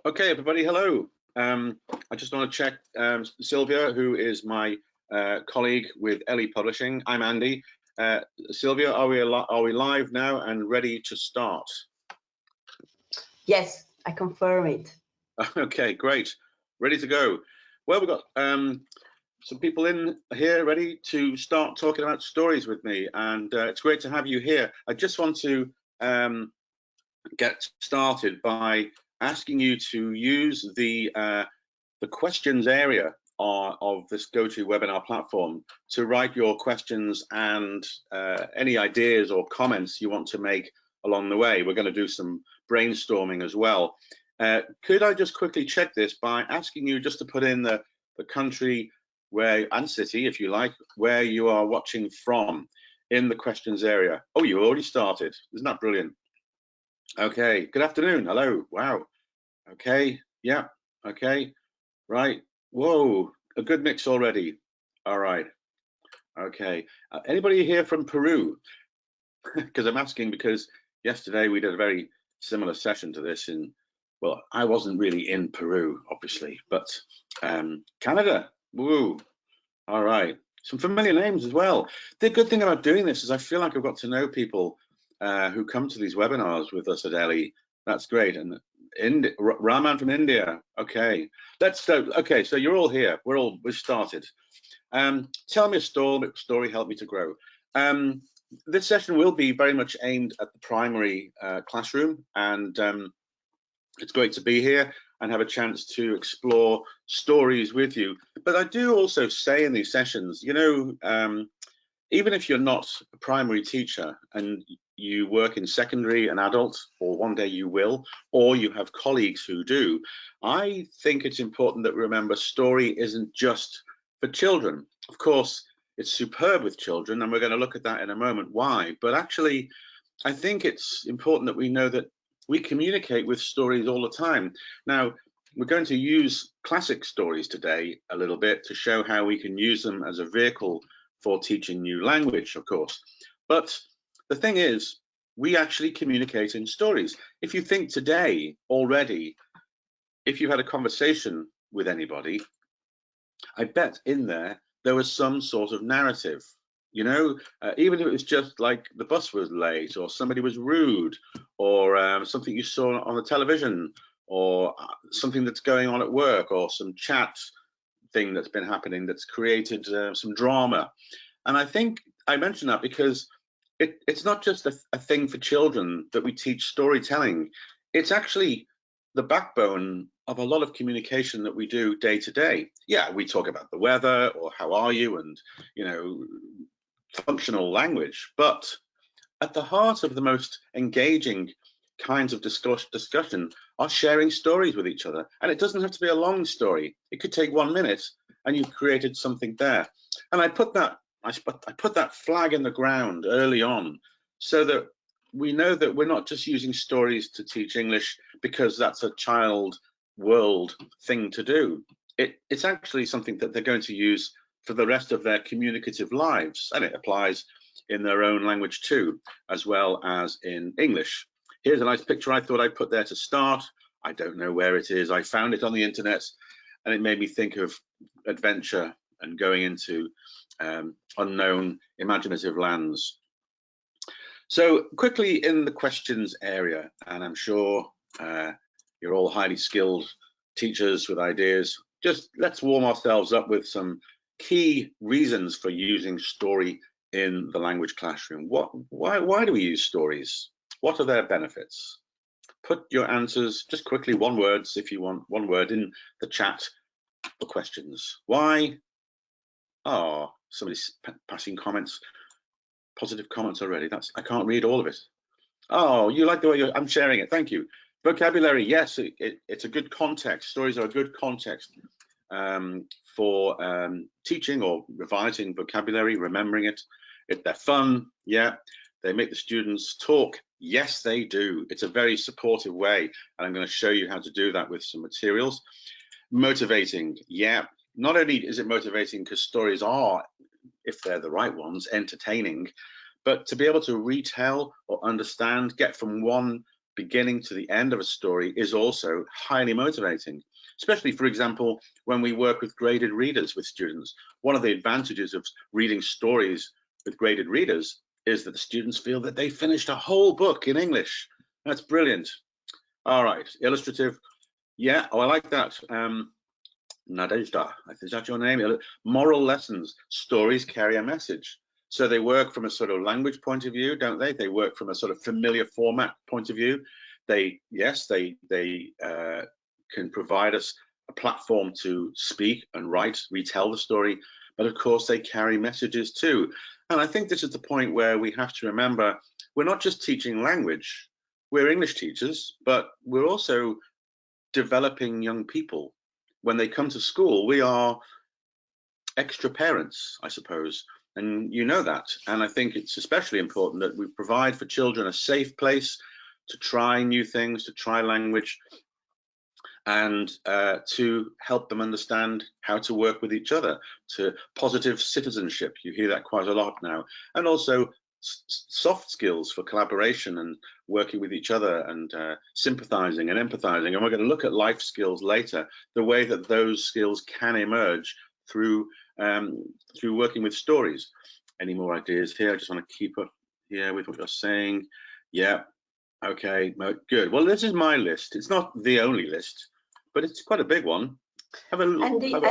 Okay, everybody, hello. I just want to check Sylvia, who is my colleague with Ellie Publishing. I'm Andy. Sylvia, are we live now and ready to start? Yes, I confirm it. Okay, great. Ready to go. Well, we've got some people in here ready to start talking about stories with me, and it's great to have you here. I just want to get started by asking you to use the questions area of this GoToWebinar platform to write your questions and any ideas or comments you want to make along the way. We're going to do some brainstorming as well. Could I just quickly check this by asking you just to put in the country where, and city, if you like, where you are watching from in the questions area. Oh, you already started. Isn't that brilliant? Okay, good afternoon. Hello. Wow. Okay, yeah, okay, right. Whoa, a good mix already. All right. Okay. Anybody here from Peru? Because I'm asking because yesterday we did a very similar session to this in, well, I wasn't really in Peru, obviously, but Canada. Woo. All right. Some familiar names as well. The good thing about doing this is I feel like I've got to know people who come to these webinars with us at Ellie. That's great. And Raman from India. Okay, let's start. Okay, so you're all here. We've started. Tell me a story. Help me to grow. This session will be very much aimed at the primary classroom, and it's great to be here and have a chance to explore stories with you. But I do also say in these sessions, you know, even if you're not a primary teacher and you work in secondary and adult, or one day you will, or you have colleagues who do, I think it's important that we remember story isn't just for children. Of course, it's superb with children, and we're going to look at that in a moment why. But actually, I think it's important that we know that we communicate with stories all the time. Now, we're going to use classic stories today a little bit to show how we can use them as a vehicle for teaching new language, of course. But the thing is, we actually communicate in stories. If you think today already, if you had a conversation with anybody, I bet in there was some sort of narrative. You know, even if it was just like the bus was late, or somebody was rude, or something you saw on the television, or something that's going on at work, or some chat thing that's been happening that's created some drama. And I think I mention that because it's not just a thing for children that we teach storytelling. It's actually the backbone of a lot of communication that we do day to day. Yeah, we talk about the weather or how are you, and you know, functional language, but at the heart of the most engaging kinds of discussion are sharing stories with each other. And it doesn't have to be a long story. It could take 1 minute and you've created something there. And I put that flag in the ground early on so that we know that we're not just using stories to teach English because that's a child world thing to do. It's actually something that they're going to use for the rest of their communicative lives, and it applies in their own language too, as well as in English. Here's a nice picture I thought I'd put there to start. I don't know where it is. I found it on the internet, and it made me think of adventure and going into unknown imaginative lands. So quickly in the questions area, and I'm sure you're all highly skilled teachers with ideas. Just let's warm ourselves up with some key reasons for using story in the language classroom. Why do we use stories? What are their benefits? Put your answers, just quickly, one word, if you want, one word in the chat for questions. Why? Oh, somebody's passing comments, positive comments already. I can't read all of it. Oh, you like the way I'm sharing it. Thank you. Vocabulary, yes, it's a good context. Stories are a good context for teaching or revising vocabulary, remembering it. They're fun, yeah. They make the students talk, yes, they do. It's a very supportive way, and I'm going to show you how to do that with some materials. Motivating, yeah. Not only is it motivating because stories are, if they're the right ones, entertaining, but to be able to retell or understand, get from one beginning to the end of a story is also highly motivating, especially, for example, when we work with graded readers with students. One of the advantages of reading stories with graded readers is that the students feel that they finished a whole book in English. That's brilliant. All right, illustrative. Yeah, oh, I like that. Nadezhda, is that your name? Moral lessons. Stories carry a message. So they work from a sort of language point of view, don't they? They work from a sort of familiar format point of view. They can provide us a platform to speak and write, retell the story, but of course they carry messages too. And I think this is the point where we have to remember, we're not just teaching language, we're English teachers, but we're also developing young people. When they come to school, we are extra parents, I suppose, and you know that. And I think it's especially important that we provide for children a safe place to try new things, to try language, and to help them understand how to work with each other, to positive citizenship. You hear that quite a lot now. And also soft skills for collaboration and working with each other, and sympathizing and empathizing. And we're going to look at life skills later, the way that those skills can emerge through working with stories. Any more ideas here? I just want to keep up here with what you're saying. Yeah. Okay, good. Well, this is my list. It's not the only list, but it's quite a big one. Have a look.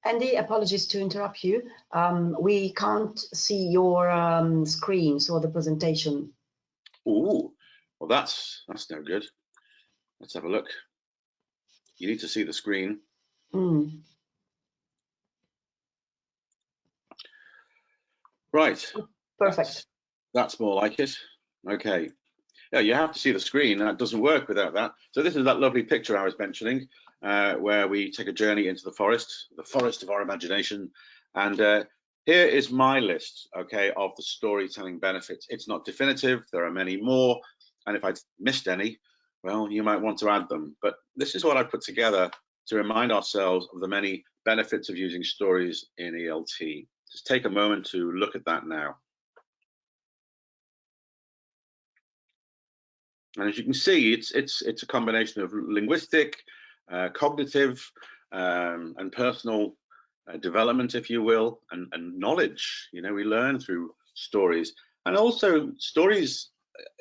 Andy, apologies to interrupt you. We can't see your screens or the presentation. Ooh, well, that's no good. Let's have a look. You need to see the screen. Right. Perfect. That's more like it. Okay. Yeah, you have to see the screen. That doesn't work without that. So this is that lovely picture I was mentioning, where we take a journey into the forest of our imagination. And here is my list, okay, of the storytelling benefits. It's not definitive. There are many more. And if I missed any, well, you might want to add them. But this is what I put together to remind ourselves of the many benefits of using stories in ELT. Just take a moment to look at that now. And as you can see, it's a combination of linguistic, cognitive, and personal development, if you will, and knowledge. You know, we learn through stories, and also stories.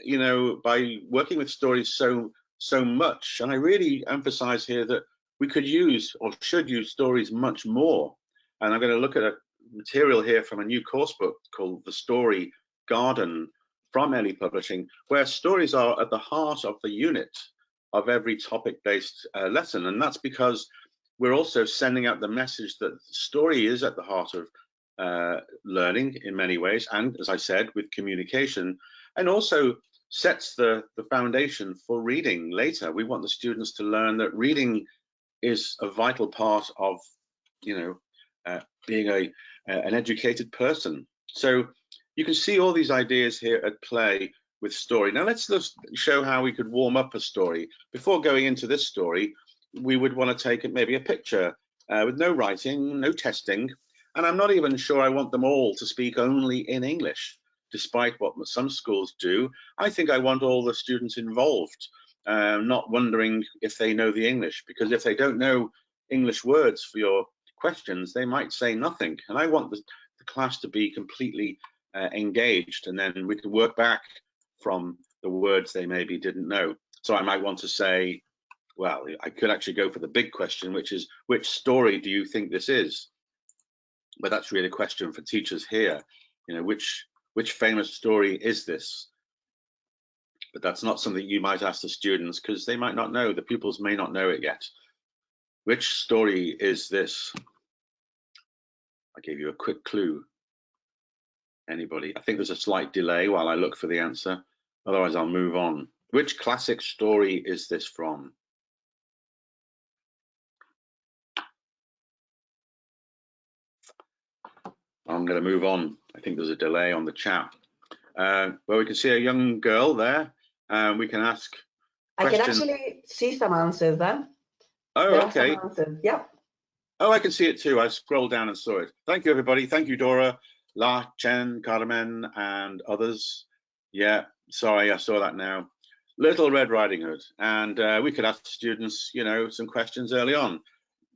You know, by working with stories so much, and I really emphasize here that we could use or should use stories much more. And I'm going to look at a material here from a new course book called The Story Garden from Ellie Publishing, where stories are at the heart of the unit of every topic-based lesson. And that's because we're also sending out the message that story is at the heart of learning in many ways, and as I said, with communication, and also sets the foundation for reading later. We want the students to learn that reading is a vital part of, you know, being an educated person. So you can see all these ideas here at play with story. Now let's just show how we could warm up a story. Before going into this story, we would want to take maybe a picture with no writing, no testing. And I'm not even sure I want them all to speak only in English, despite what some schools do. I think I want all the students involved, not wondering if they know the English, because if they don't know English words for your questions, they might say nothing. And I want the class to be completely engaged, and then we can work back from the words they maybe didn't know. So I might want to say, well, I could actually go for the big question, which is, which story do you think this is? But that's really a question for teachers here. You know, which famous story is this? But that's not something you might ask the students, because they might not know, the pupils may not know it yet. Which story is this? I gave you a quick clue. Anybody? I think there's a slight delay while I look for the answer. Otherwise, I'll move on. Which classic story is this from? I'm going to move on. I think there's a delay on the chat. Well, we can see a young girl there. We can ask questions. I can actually see some answers then. Oh, there okay. Are some answers. Yeah. Oh, I can see it too. I scrolled down and saw it. Thank you, everybody. Thank you, Dora, La Chen, Carmen, and others. Yeah, sorry, I saw that now. Little Red Riding Hood. And we could ask students, you know, some questions early on.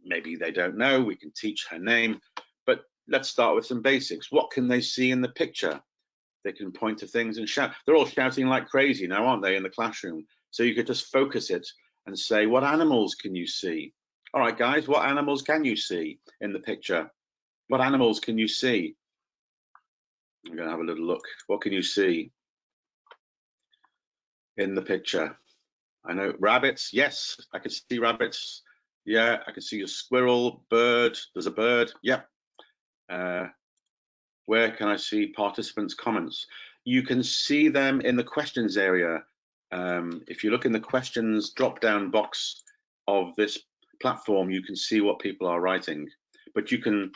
Maybe they don't know, we can teach her name, but let's start with some basics. What can they see in the picture? They can point to things and shout. They're all shouting like crazy now, aren't they, in the classroom? So you could just focus it and say, what animals can you see? All right, guys, what animals can you see in the picture? What animals can you see? I'm going to have a little look. What can you see in the picture? I know rabbits. Yes, I can see rabbits. Yeah, I can see a squirrel, bird. There's a bird. Yep. Where can I see participants' comments? You can see them in the questions area. If you look in the questions drop-down box of this platform, you can see what people are writing. But you can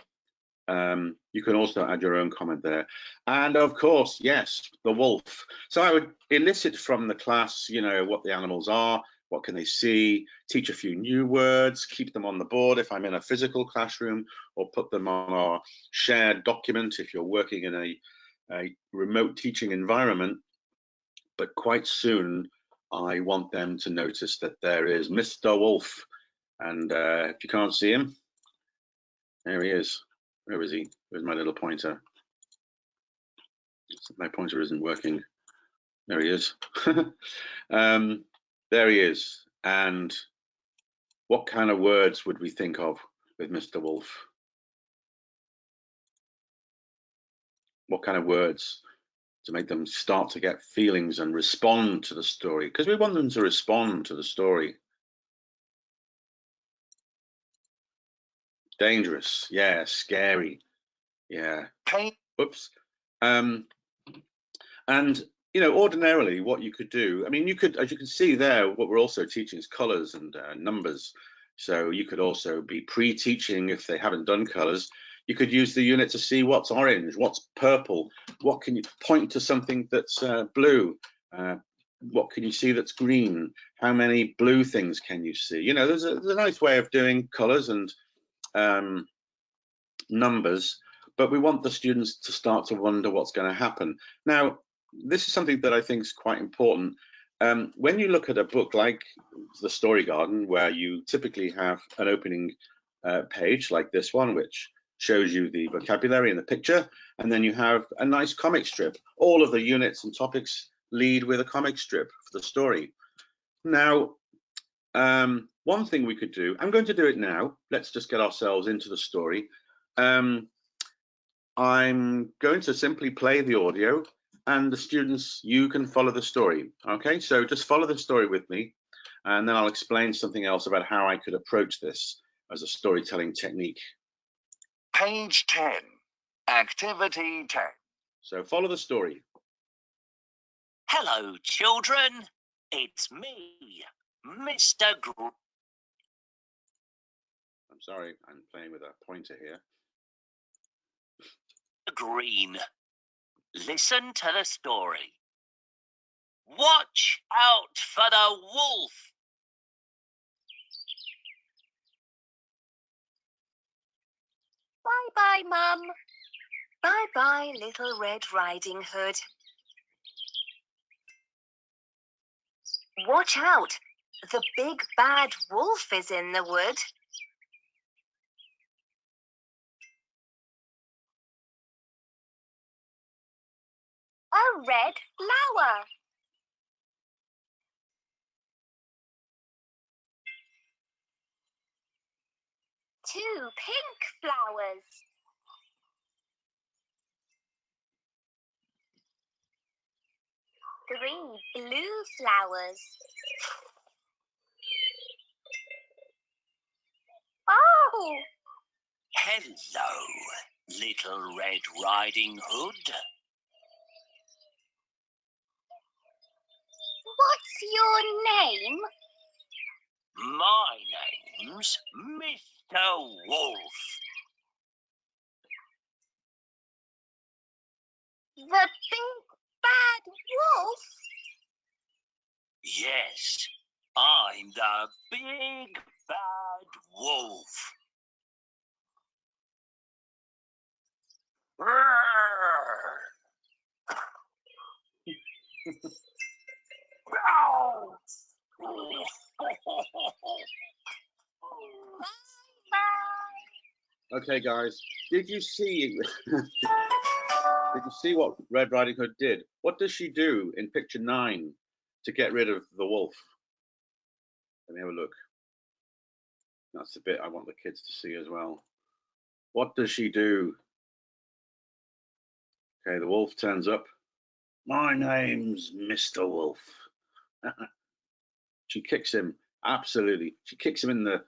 also add your own comment there. And of course, yes, the wolf. So I would elicit from the class, you know, what the animals are, what can they see, teach a few new words, keep them on the board if I'm in a physical classroom, or put them on our shared document if you're working in a remote teaching environment. But quite soon, I want them to notice that there is Mr. Wolf. And if you can't see him, there he is. Where is he? Where's my little pointer? My pointer isn't working. There he is. There he is. And what kind of words would we think of with Mr. Wolf? What kind of words to make them start to get feelings and respond to the story? Because we want them to respond to the story. Dangerous. Yeah. Scary. Yeah. Oops. And you know, ordinarily, what you could do, I mean, you could, as you can see there, what we're also teaching is colors and numbers. So you could also be pre-teaching if they haven't done colors. You could use the unit to see what's orange, what's purple, what can you point to something that's blue, what can you see that's green, how many blue things can you see? You know, there's a nice way of doing colors and numbers, but we want the students to start to wonder what's going to happen. Now, this is something that I think is quite important. When you look at a book like The Story Garden, where you typically have an opening page like this one, which shows you the vocabulary in the picture, and then you have a nice comic strip. All of the units and topics lead with a comic strip for the story. Now, one thing we could do, I'm going to do it now. Let's just get ourselves into the story. I'm going to simply play the audio, and the students, you can follow the story. Okay, so just follow the story with me, and then I'll explain something else about how I could approach this as a storytelling technique. Page 10, Activity 10. So follow the story. Hello, children. It's me, Mr. I'm sorry, I'm playing with a pointer here. Green. Listen to the story. Watch out for the wolf. Bye-bye, Mum. Bye-bye, Little Red Riding Hood. Watch out. The big bad wolf is in the wood. A red flower. Two pink flowers. Three blue flowers. Oh! Hello, Little Red Riding Hood. What's your name? My name's Mr. Wolf. The big bad wolf? Yes, I'm the big bad wolf. Roar! Okay, guys, did you see did you see what Red Riding Hood did? What does she do in picture 9 to get rid of the wolf? Let me have a look. That's the bit I want the kids to see as well. What does she do? Okay, the wolf turns up. My name's Mr. Wolf. She kicks him, absolutely. She kicks him in the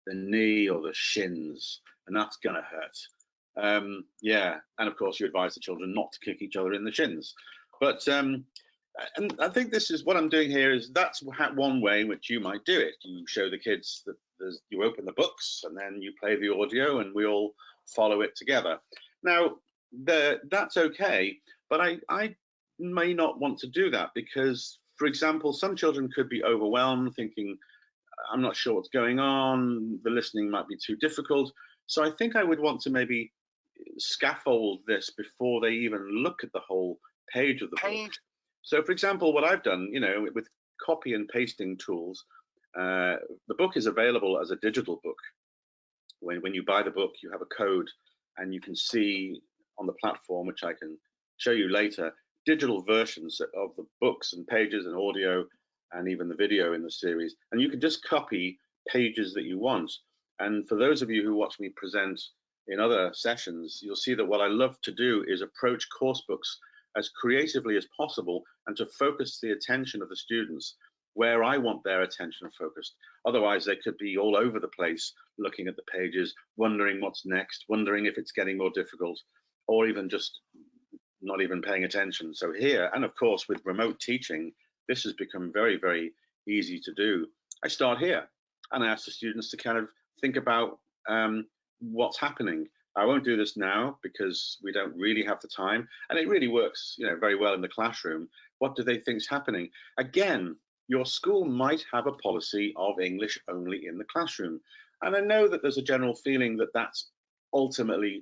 knee or the shins, and that's gonna hurt. Yeah, and of course you advise the children not to kick each other in the shins. But and I think this is what I'm doing here is that's one way in which you might do it. You show the kids that you open the books and then you play the audio and we all follow it together. Now, that's okay, but I may not want to do that because, for example, some children could be overwhelmed thinking, I'm not sure what's going on, the listening might be too difficult. So I think I would want to maybe scaffold this before they even look at the whole page of the book. So for example, what I've done, with copy and pasting tools, the book is available as a digital book. When you buy the book, you have a code and you can see on the platform, which I can show you later, digital versions of the books and pages and audio and even the video in the series. And you can just copy pages that you want. And for those of you who watch me present in other sessions, you'll see that what I love to do is approach course books as creatively as possible and to focus the attention of the students where I want their attention focused. Otherwise, they could be all over the place looking at the pages, wondering what's next, wondering if it's getting more difficult, or even just not even paying attention. So here, and of course with remote teaching, this has become very, very easy to do. I start here and I ask the students to kind of think about what's happening. I won't do this now because we don't really have the time, and it really works, very well in the classroom. What do they think's happening? Again, your school might have a policy of English only in the classroom, and I know that there's a general feeling that that's ultimately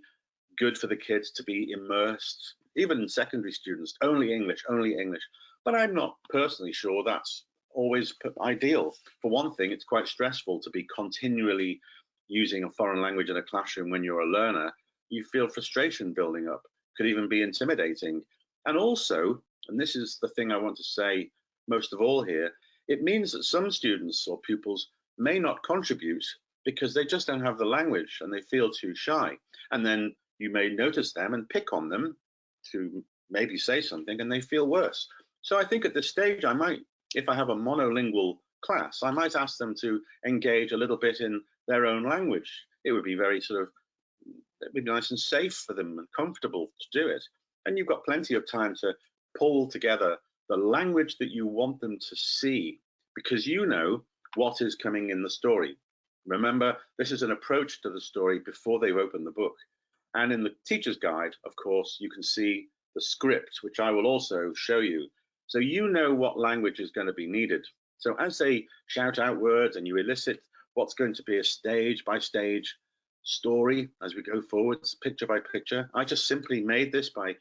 good for the kids to be immersed, even secondary students, only English, only English. But I'm not personally sure that's always ideal. For one thing, it's quite stressful to be continually using a foreign language in a classroom when you're a learner. You feel frustration building up, could even be intimidating. And also, and this is the thing I want to say most of all here, it means that some students or pupils may not contribute because they just don't have the language and they feel too shy. And then you may notice them and pick on them to maybe say something and they feel worse. So I think at this stage, I might, if I have a monolingual class, I might ask them to engage a little bit in their own language. It would be very it'd be nice and safe for them and comfortable to do it. And you've got plenty of time to pull together the language that you want them to see, because you know what is coming in the story. Remember, this is an approach to the story before they open the book. And in the teacher's guide, of course, you can see the script, which I will also show you. So you know what language is going to be needed. So as they shout out words and you elicit what's going to be a stage by stage story as we go forwards, picture by picture, I just simply made this by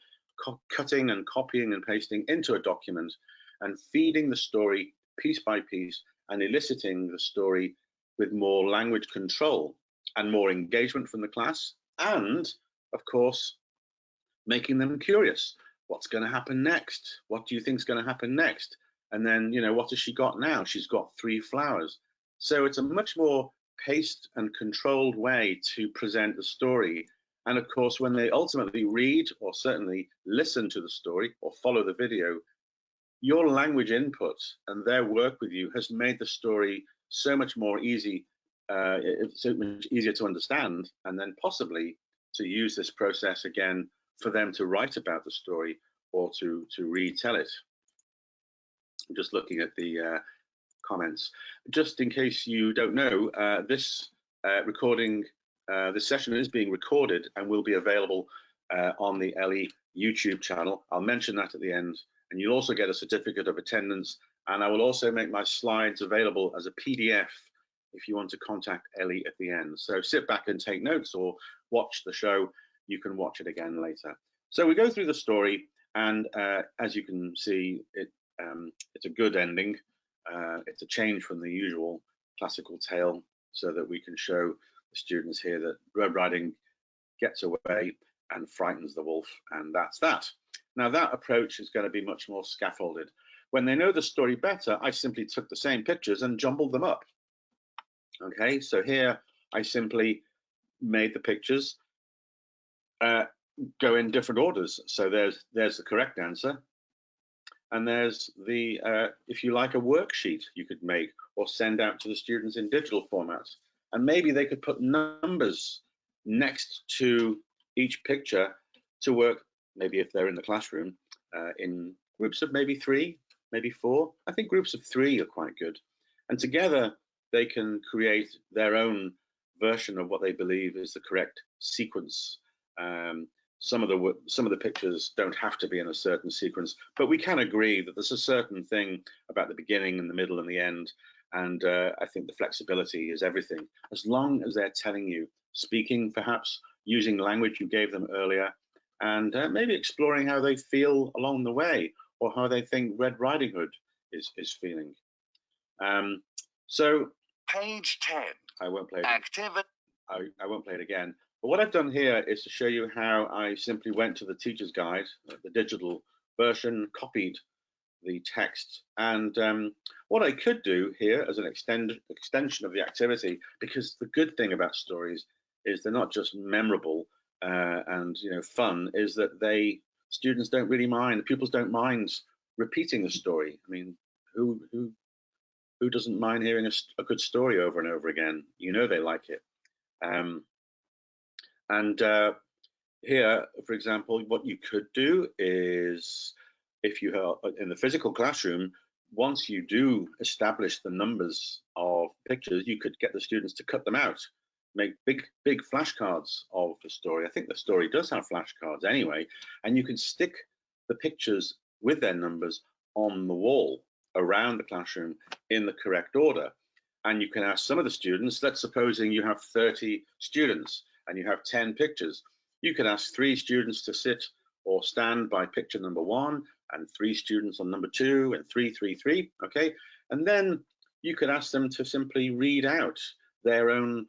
cutting and copying and pasting into a document and feeding the story piece by piece and eliciting the story with more language control and more engagement from the class, and of course making them curious. What's going to happen next? What do you think is going to happen next? And then, what has she got now? She's got 3 flowers. So it's a much more paced and controlled way to present the story. And of course, when they ultimately read or certainly listen to the story or follow the video, your language input and their work with you has made the story so much more easy, so much easier to understand, and then possibly to use this process again for them to write about the story or to retell it. I'm just looking at the comments. Just in case you don't know, this recording, this session is being recorded and will be available on the LE YouTube channel. I'll mention that at the end, and you'll also get a certificate of attendance, and I will also make my slides available as a PDF if you want to contact Ellie at the end. So sit back and take notes or watch the show. You can watch it again later. So we go through the story, and as you can see, it's a good ending. It's a change from the usual classical tale, so that we can show the students here that Red Riding gets away and frightens the wolf, and that's that. Now that approach is going to be much more scaffolded. When they know the story better, I simply took the same pictures and jumbled them up. Okay, so here I simply made the pictures go in different orders. So there's the correct answer, and there's the, if you like, a worksheet you could make or send out to the students in digital format. And maybe they could put numbers next to each picture to work, maybe if they're in the classroom, in groups of maybe 3, maybe 4. I think groups of 3 are quite good. And together they can create their own version of what they believe is the correct sequence. Some of the pictures don't have to be in a certain sequence, but we can agree that there's a certain thing about the beginning and the middle and the end. And I think the flexibility is everything, as long as they're telling you, speaking perhaps, using language you gave them earlier, and maybe exploring how they feel along the way, or how they think Red Riding Hood is feeling. So Page 10. I won't play it. Activity. I won't play it again. But what I've done here is to show you how I simply went to the teacher's guide, the digital version, copied the text, and what I could do here as an extension of the activity, because the good thing about stories is they're not just memorable and fun, is that students don't really mind, the pupils don't mind repeating the story. I mean, who doesn't mind hearing a good story over and over again? They like it. Here, for example, what you could do is, if you are in the physical classroom, once you do establish the numbers of pictures, you could get the students to cut them out, make big flashcards of the story. I think the story does have flashcards anyway, and you can stick the pictures with their numbers on the wall around the classroom in the correct order. And you can ask some of the students, let's supposing you have 30 students and you have 10 pictures, you can ask 3 students to sit or stand by picture number 1, and 3 students on number 2, and 3, 3, 3, okay? And then you could ask them to simply read out their own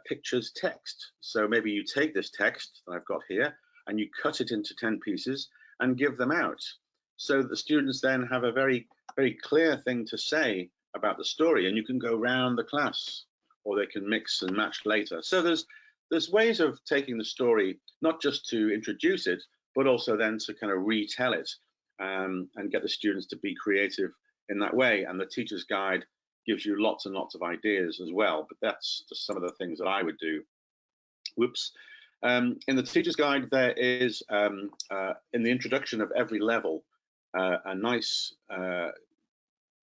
pictures text. So maybe you take this text that I've got here and you cut it into 10 pieces and give them out. So the students then have a very, very clear thing to say about the story, and you can go round the class, or they can mix and match later. So there's ways of taking the story, not just to introduce it, but also then to kind of retell it and get the students to be creative in that way. And the teacher's guide gives you lots and lots of ideas as well, but that's just some of the things that I would do. Whoops. In the teacher's guide, there is, in the introduction of every level, a nice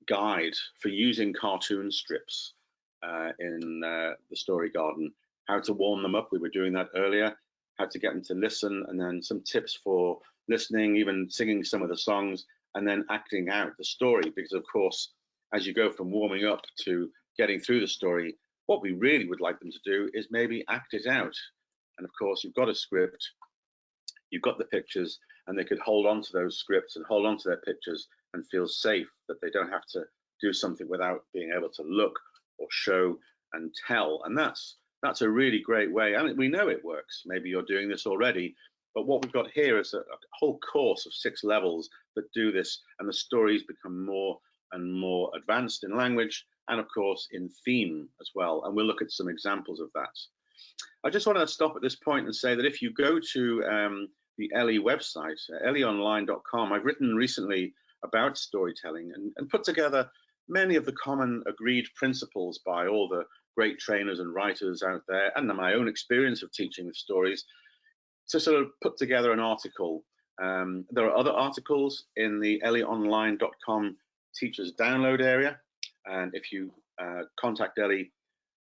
guide for using cartoon strips in the story garden, how to warm them up. We were doing that earlier, how to get them to listen, and then some tips for listening, even singing some of the songs, and then acting out the story. Because of course, as you go from warming up to getting through the story, what we really would like them to do is maybe act it out. And of course, you've got a script, you've got the pictures, and they could hold on to those scripts and hold on to their pictures and feel safe that they don't have to do something without being able to look or show and tell. And that's a really great way. I mean, we know it works. Maybe you're doing this already, but what we've got here is a whole course of 6 levels that do this, and the stories become more and more advanced in language and of course in theme as well. And we'll look at some examples of that. I just want to stop at this point and say that if you go to the LE website, leonline.com, I've written recently about storytelling and put together many of the common agreed principles by all the great trainers and writers out there, and my own experience of teaching with stories, to sort of put together an article. There are other articles in the leonline.com teachers download area, and if you contact Ellie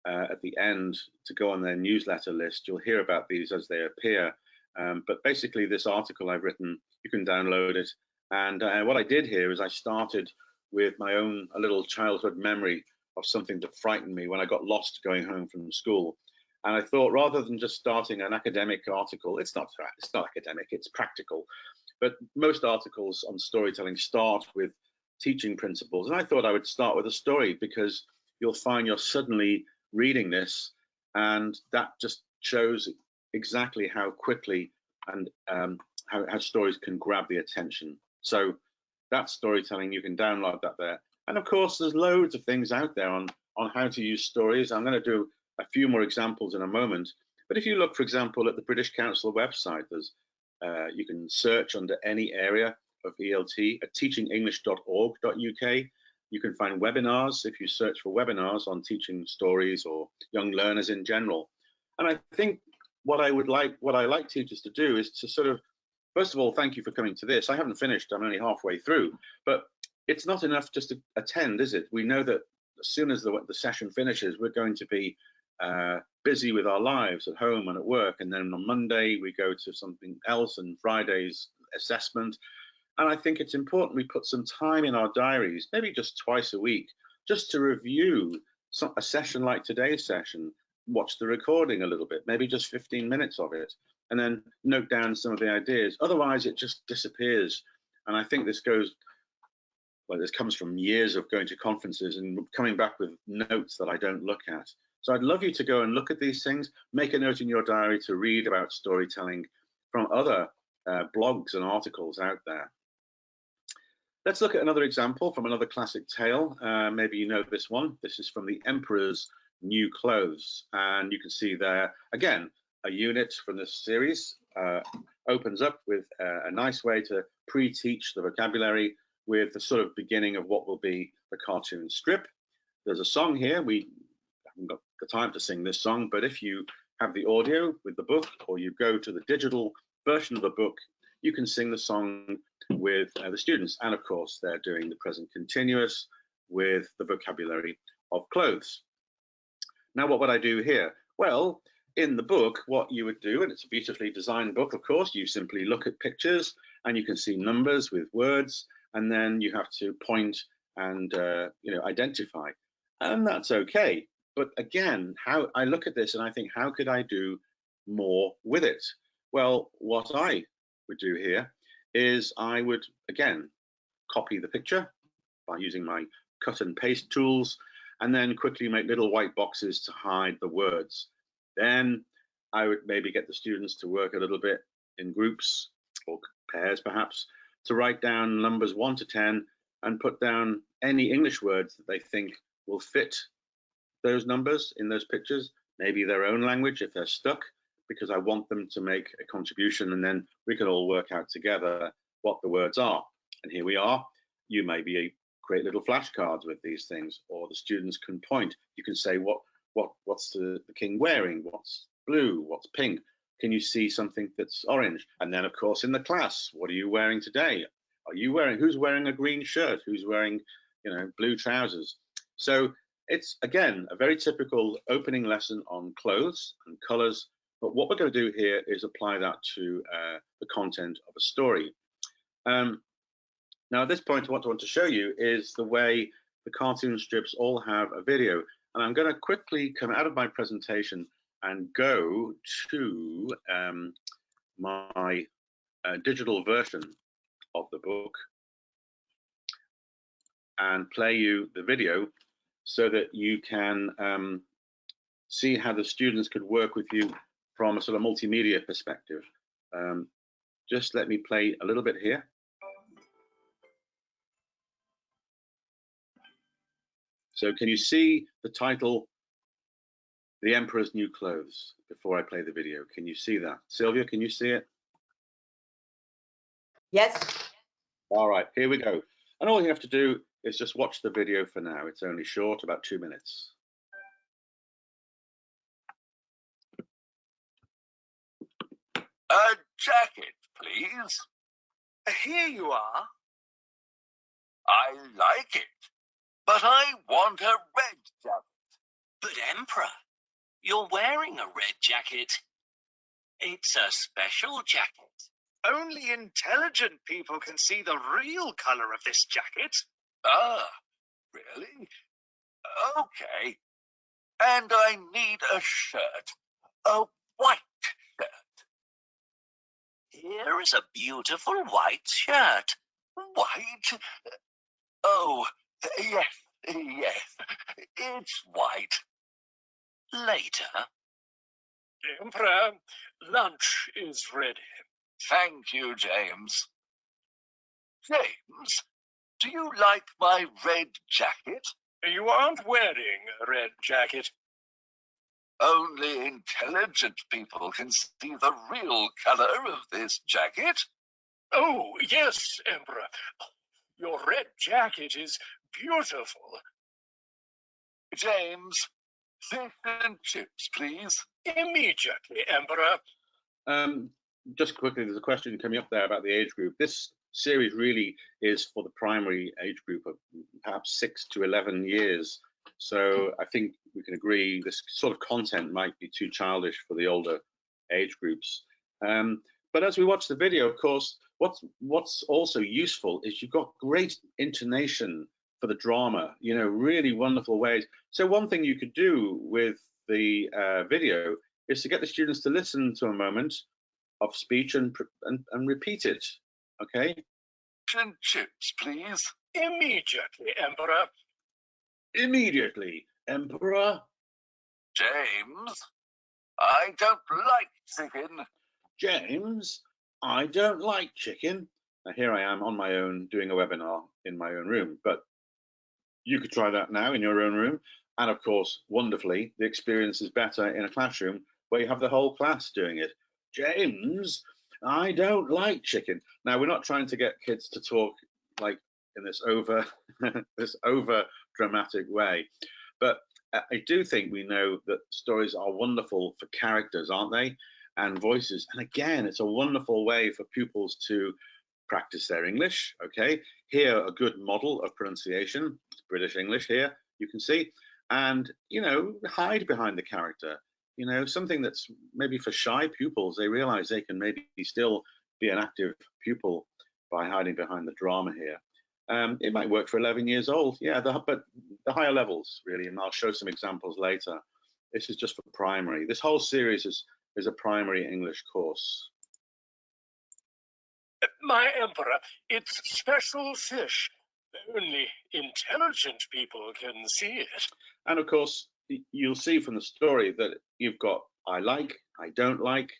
at the end to go on their newsletter list, you'll hear about these as they appear. But basically, this article I've written, you can download it. And what I did here is I started with my own a little childhood memory of something that frightened me when I got lost going home from school. And I thought, rather than just starting an academic article, it's not academic, it's practical. But most articles on storytelling start with teaching principles. And I thought I would start with a story, because you'll find you're suddenly reading this, and that just shows exactly how quickly and how stories can grab the attention. So that's storytelling. You can download that there. And of course, there's loads of things out there on how to use stories. I'm going to do a few more examples in a moment. But if you look, for example, at the British Council website, there's you can search under any area of ELT at teachingenglish.org.uk. You can find webinars if you search for webinars on teaching stories or young learners in general. And I think what I like teachers to do is to sort of, first of all, thank you for coming to this. I haven't finished, I'm only halfway through, but it's not enough just to attend, is it? We know that as soon as the session finishes, we're going to be busy with our lives at home and at work, and then on Monday we go to something else, and Friday's assessment. And I think it's important we put some time in our diaries, maybe just twice a week, just to review a session like today's session, watch the recording a little bit, maybe just 15 minutes of it, and then note down some of the ideas. Otherwise, it just disappears. And I think this goes, well, this comes from years of going to conferences and coming back with notes that I don't look at. So I'd love you to go and look at these things, make a note in your diary to read about storytelling from other blogs and articles out there. Let's look at another example from another classic tale. Maybe you know this one. This is from The Emperor's New Clothes. And you can see there, again, a unit from this series opens up with a nice way to pre-teach the vocabulary with the sort of beginning of what will be the cartoon strip. There's a song here. We haven't got the time to sing this song, but if you have the audio with the book, or you go to the digital version of the book, you can sing the song with the students. And of course, they're doing the present continuous with the vocabulary of clothes. Now, what would I do here? Well, in the book, what you would do, and it's a beautifully designed book, of course, you simply look at pictures and you can see numbers with words, and then you have to point and identify, and that's okay. But again, how I look at this and I think, how could I do more with it? Well, what I would do here is I would, again, copy the picture by using my cut and paste tools, and then quickly make little white boxes to hide the words. Then I would maybe get the students to work a little bit in groups or pairs perhaps, to write down numbers 1 to 10 and put down any English words that they think will fit those numbers in those pictures, maybe their own language if they're stuck, because I want them to make a contribution, and then we can all work out together what the words are. And here we are. You maybe create little flashcards with these things, or the students can point. You can say, what's the king wearing? What's blue? What's pink? Can you see something that's orange? And then, of course, in the class, what are you wearing today? Who's wearing a green shirt? Who's wearing, blue trousers? So it's, again, a very typical opening lesson on clothes and colors. But what we're going to do here is apply that to the content of a story. Now, at this point, what I want to show you is the way the cartoon strips all have a video. And I'm going to quickly come out of my presentation and go to my digital version of the book and play you the video so that you can see how the students could work with you from a sort of multimedia perspective. Just let me play a little bit here. So can you see the title, The Emperor's New Clothes, before I play the video? Can you see that? Sylvia, can you see it? Yes. All right, here we go. And all you have to do is just watch the video for now. It's only short, about 2 minutes. A jacket, please. Here you are. I like it, but I want a red jacket. But Emperor, you're wearing a red jacket. It's a special jacket. Only intelligent people can see the real color of this jacket. Ah, really? Okay. And I need a shirt, a white shirt. Here is a beautiful white shirt. White? Oh, yes, it's white. Later, Emperor, lunch is ready. Thank you, James. James, do you like my red jacket? You aren't wearing a red jacket. Only intelligent people can see the real color of this jacket. Oh, yes, Emperor. Your red jacket is beautiful. James, fish and chips, please. Immediately, Emperor. Just quickly, there's a question coming up there about the age group. This series really is for the primary age group of perhaps 6 to 11 years. So I think we can agree this sort of content might be too childish for the older age groups. But as we watch the video, of course, what's also useful is you've got great intonation for the drama, you know, really wonderful ways. So one thing you could do with the video is to get the students to listen to a moment of speech and repeat it. Okay. Fish and chips, please. Immediately, Emperor. Immediately, Emperor. James, I don't like chicken. James, I don't like chicken. Now here I am on my own doing a webinar in my own room, but you could try that now in your own room. And of course, wonderfully, the experience is better in a classroom where you have the whole class doing it. James, I don't like chicken. Now, we're not trying to get kids to talk like in this over dramatic way, but I do think we know that stories are wonderful for characters, aren't they? And voices. And again, it's a wonderful way for pupils to practice their English. Okay, here a good model of pronunciation, British English here, you can see, and you know, hide behind the character. You know, something that's maybe for shy pupils, they realize they can maybe still be an active pupil by hiding behind the drama here. It might work for 11 years old, yeah, but the higher levels really, and I'll show some examples later. This is just for primary. This whole series is a primary English course. My Emperor, it's special fish. Only intelligent people can see it. And of course, you'll see from the story that you've got I like, I don't like.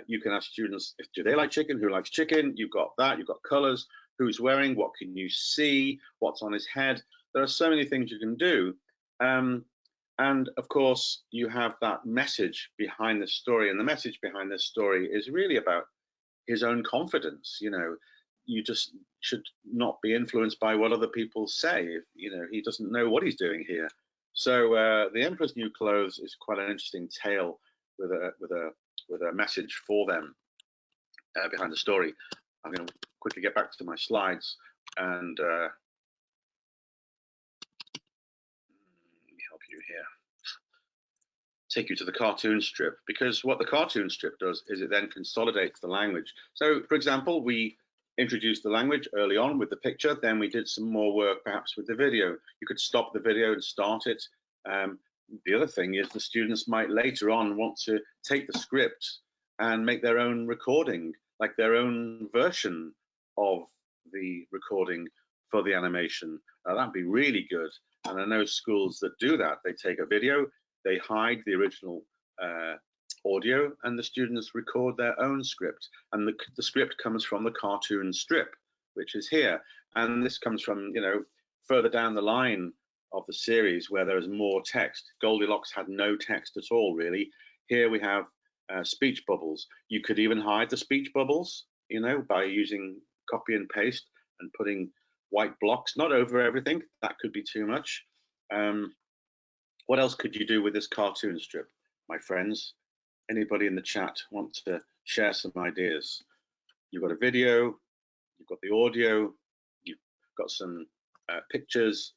You can ask students, do they like chicken? Who likes chicken? You've got that, you've got colors, who's wearing, what can you see, what's on his head. There are so many things you can do. And of course, you have that message behind the story. And the message behind this story is really about his own confidence. You know, you just should not be influenced by what other people say. You know, he doesn't know what he's doing here. So the Emperor's New Clothes is quite an interesting tale with a message for them behind the story. I'm going to quickly get back to my slides and help you here. Take you to the cartoon strip, because what the cartoon strip does is it then consolidates the language. So, for example, we introduced the language early on with the picture, then we did some more work perhaps with the video. You could stop the video and start it. The other thing is the students might later on want to take the script and make their own recording, like their own version of the recording for the animation. That'd be really good. And I know schools that do that. They take a video, they hide the original audio, and the students record their own script. And the script comes from the cartoon strip, which is here. And this comes from, you know, further down the line of the series where there is more text. Goldilocks had no text at all, really. Here we have speech bubbles. You could even hide the speech bubbles, you know, by using copy and paste and putting white blocks, not over everything. That could be too much. What else could you do with this cartoon strip, my friends? Anybody in the chat want to share some ideas? You've got a video, you've got the audio, you've got some pictures.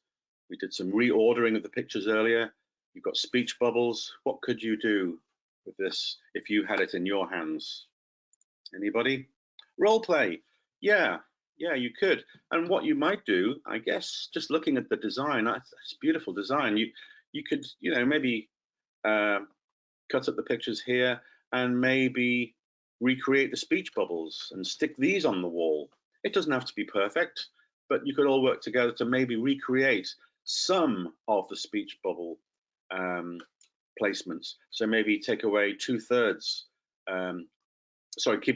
We did some reordering of the pictures earlier. You've got speech bubbles. What could you do with this if you had it in your hands? Anybody? Role play. Yeah, you could. And what you might do, I guess, just looking at the design, that's beautiful design. You could, you know, maybe cut up the pictures here and maybe recreate the speech bubbles and stick these on the wall. It doesn't have to be perfect, but you could all work together to maybe recreate some of the speech bubble placements. So maybe take away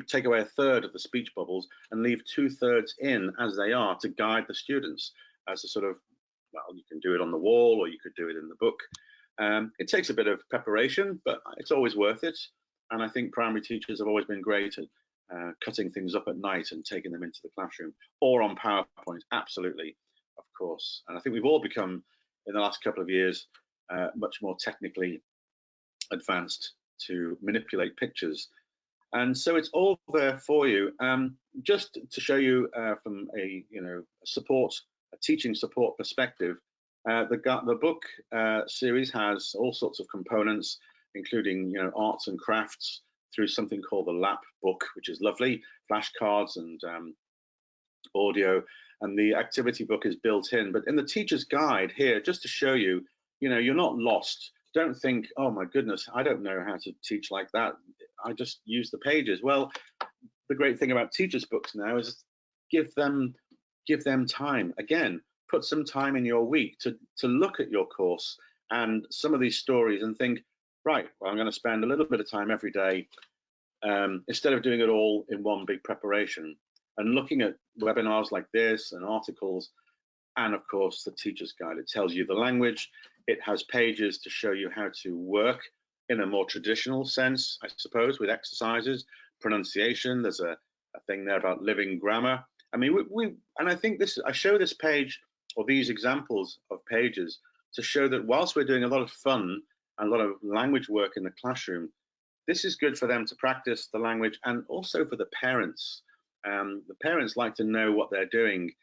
take away a third of the speech bubbles and leave 2/3 in as they are to guide the students as a sort of, well, you can do it on the wall or you could do it in the book. It takes a bit of preparation, but it's always worth it. And I think primary teachers have always been great at cutting things up at night and taking them into the classroom or on PowerPoint, absolutely, of course. And I think we've all become, in the last couple of years, much more technically advanced to manipulate pictures. And so it's all there for you. Just to show you from a teaching support perspective, the book series has all sorts of components, including arts and crafts through something called the LAP book, which is lovely, flashcards and audio, and the activity book is built in. But in the teacher's guide here, just to show you, you're not lost. Don't think, oh my goodness, I don't know how to teach like that. I just use the pages. Well, the great thing about teachers' books now is give them time. Again, put some time in your week to look at your course and some of these stories and think, right, well, I'm going to spend a little bit of time every day instead of doing it all in one big preparation, and looking at webinars like this and articles, and of course the teacher's guide. It tells you the language. It has pages to show you how to work in a more traditional sense, I suppose, with exercises, pronunciation. There's a thing there about living grammar. I mean, and I think I show this page or these examples of pages to show that whilst we're doing a lot of fun and a lot of language work in the classroom, this is good for them to practice the language, and also for the parents. The parents like to know what they're doing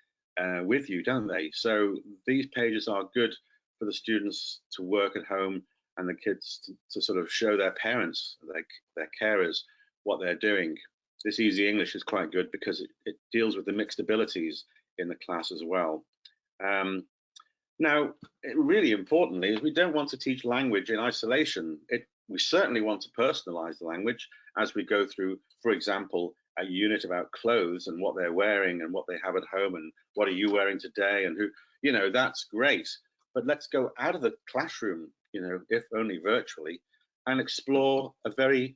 with you, don't they? So these pages are good for the students to work at home and the kids to sort of show their parents, their carers, what they're doing. This Easy English is quite good because it deals with the mixed abilities in the class as well. Now, really importantly, is we don't want to teach language in isolation. We certainly want to personalize the language as we go through, for example, a unit about clothes and what they're wearing and what they have at home and what are you wearing today and who, that's great. But let's go out of the classroom, if only virtually, and explore a very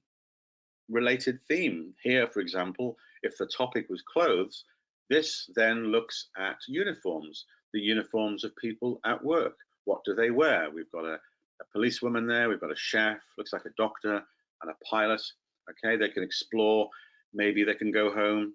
related theme. Here, for example, if the topic was clothes, this then looks at uniforms, the uniforms of people at work. What do they wear? We've got a policewoman there, we've got a chef, looks like a doctor, and a pilot. Okay, they can explore. Maybe they can go home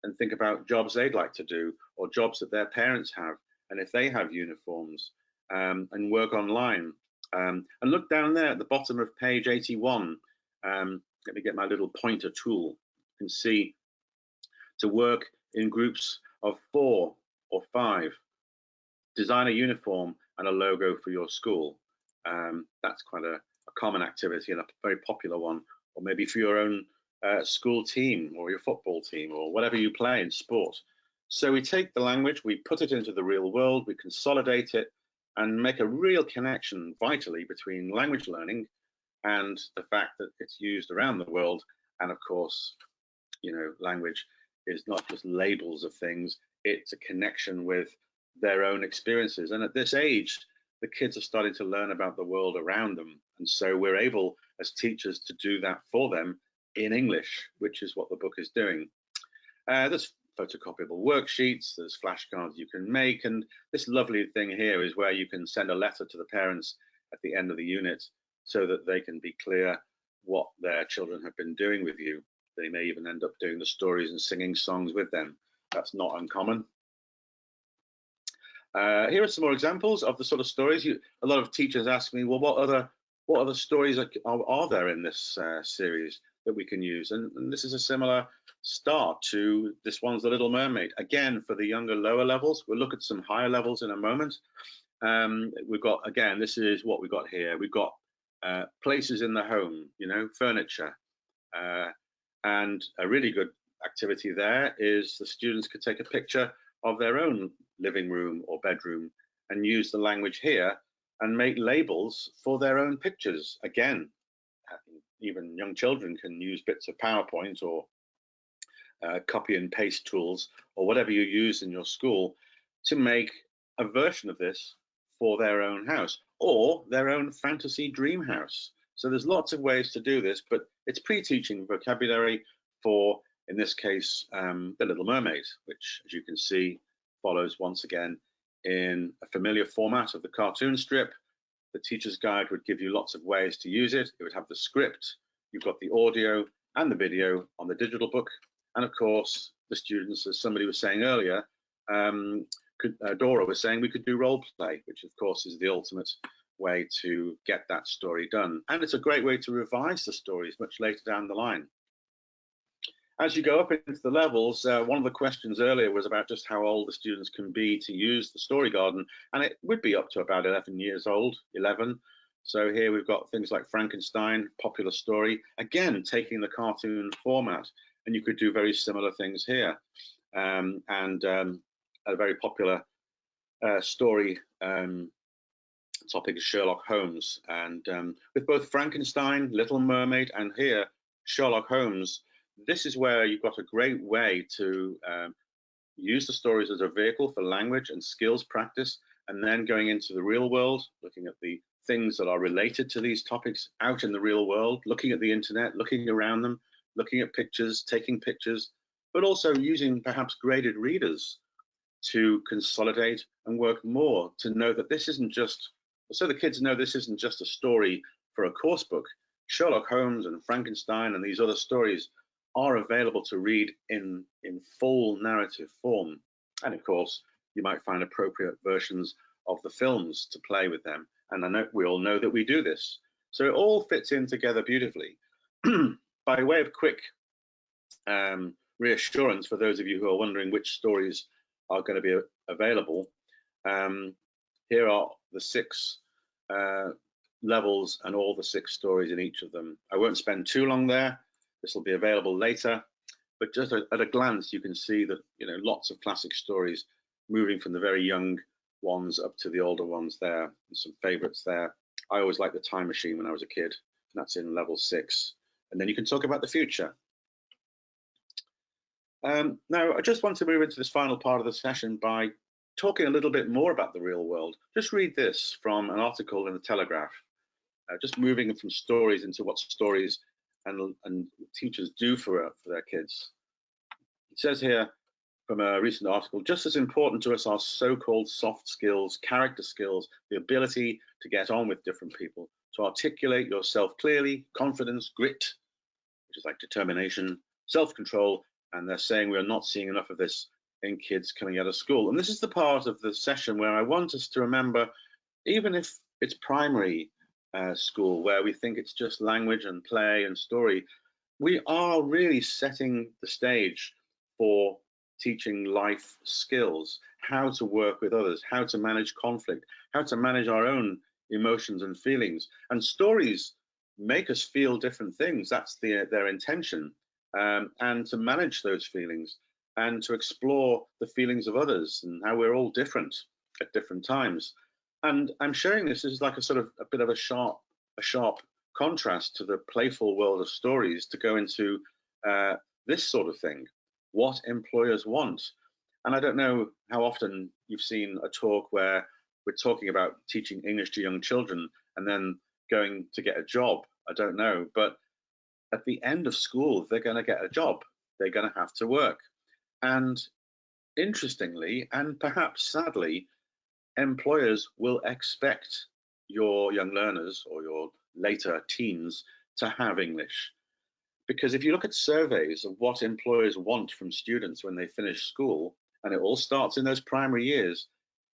and think about jobs they'd like to do, or jobs that their parents have, and if they have uniforms, and work online. And look down there at the bottom of page 81. Let me get my little pointer tool. You can see to work in groups of 4 or 5. Design a uniform and a logo for your school. That's quite a common activity and a very popular one, or maybe for your own school team or your football team or whatever you play in sport. So we take the language, we put it into the real world, we consolidate it and make a real connection vitally between language learning and the fact that it's used around the world. And of course, language is not just labels of things, it's a connection with their own experiences. And at this age, the kids are starting to learn about the world around them. And so we're able as teachers to do that for them in English, which is what the book is doing. There's photocopiable worksheets, there's flashcards you can make, and this lovely thing here is where you can send a letter to the parents at the end of the unit so that they can be clear what their children have been doing with you. They may even end up doing the stories and singing songs with them. That's not uncommon. Here are some more examples of the sort of stories. A lot of teachers ask me, well, what other stories are there in this series that we can use? And this is a similar start to this one's The Little Mermaid. Again, for the younger, lower levels, we'll look at some higher levels in a moment. We've got, again, this is what we've got here. We've got places in the home, furniture. And a really good activity there is the students could take a picture of their own living room or bedroom and use the language here and make labels for their own pictures. Again, even young children can use bits of PowerPoint or copy and paste tools or whatever you use in your school to make a version of this for their own house. or their own fantasy dream house. So there's lots of ways to do this, but it's pre-teaching vocabulary for, in this case, The Little Mermaid, which, as you can see, follows once again in a familiar format of the cartoon strip. The teacher's guide would give you lots of ways to use it. It would have the script, you've got the audio and the video on the digital book. And of course, the students, as somebody was saying earlier, Dora was saying we could do role play, which of course is the ultimate way to get that story done. And it's a great way to revise the stories much later down the line. As you go up into the levels, one of the questions earlier was about just how old the students can be to use the story garden, and it would be up to about 11 years old, 11. So here we've got things like Frankenstein, popular story, again taking the cartoon format, and you could do very similar things here. A very popular story topic is Sherlock Holmes, and with both Frankenstein, Little Mermaid, and here Sherlock Holmes, this is where you've got a great way to use the stories as a vehicle for language and skills practice, and then going into the real world, looking at the things that are related to these topics out in the real world, looking at the internet, looking around them, looking at pictures, taking pictures, but also using perhaps graded readers to consolidate and work more to know that this isn't just, so the kids know this isn't just a story for a course book. Sherlock Holmes and Frankenstein and these other stories are available to read in full narrative form. And of course, you might find appropriate versions of the films to play with them. And I know we all know that we do this. So it all fits in together beautifully. By way of quick reassurance for those of you who are wondering which stories are going to be available, here are the 6 levels and all the 6 stories in each of them. I won't spend too long there. This will be available later, but just at a glance, you can see that, you know, lots of classic stories moving from the very young ones up to the older ones there, and some favorites there. I always liked the Time Machine when I was a kid, and that's in level 6. And then you can talk about the future. Now, I just want to move into this final part of the session by talking a little bit more about the real world. Just read this from an article in the Telegraph, just moving from stories into what stories and teachers do for their kids. It says here from a recent article, just as important to us are so-called soft skills, character skills, the ability to get on with different people, to articulate yourself clearly, confidence, grit, which is like determination, self-control, and they're saying we're not seeing enough of this in kids coming out of school. And this is the part of the session where I want us to remember, even if it's primary school where we think it's just language and play and story, we are really setting the stage for teaching life skills, how to work with others, how to manage conflict, how to manage our own emotions and feelings. And stories make us feel different things. That's their intention. And to manage those feelings and to explore the feelings of others and how we're all different at different times. And I'm sharing this as like a sort of a bit of a sharp contrast to the playful world of stories to go into this sort of thing, what employers want. And I don't know how often you've seen a talk where we're talking about teaching English to young children and then going to get a job. I don't know, but at the end of school, they're going to get a job. They're going to have to work. And interestingly, and perhaps sadly, employers will expect your young learners or your later teens to have English. Because if you look at surveys of what employers want from students when they finish school, and it all starts in those primary years,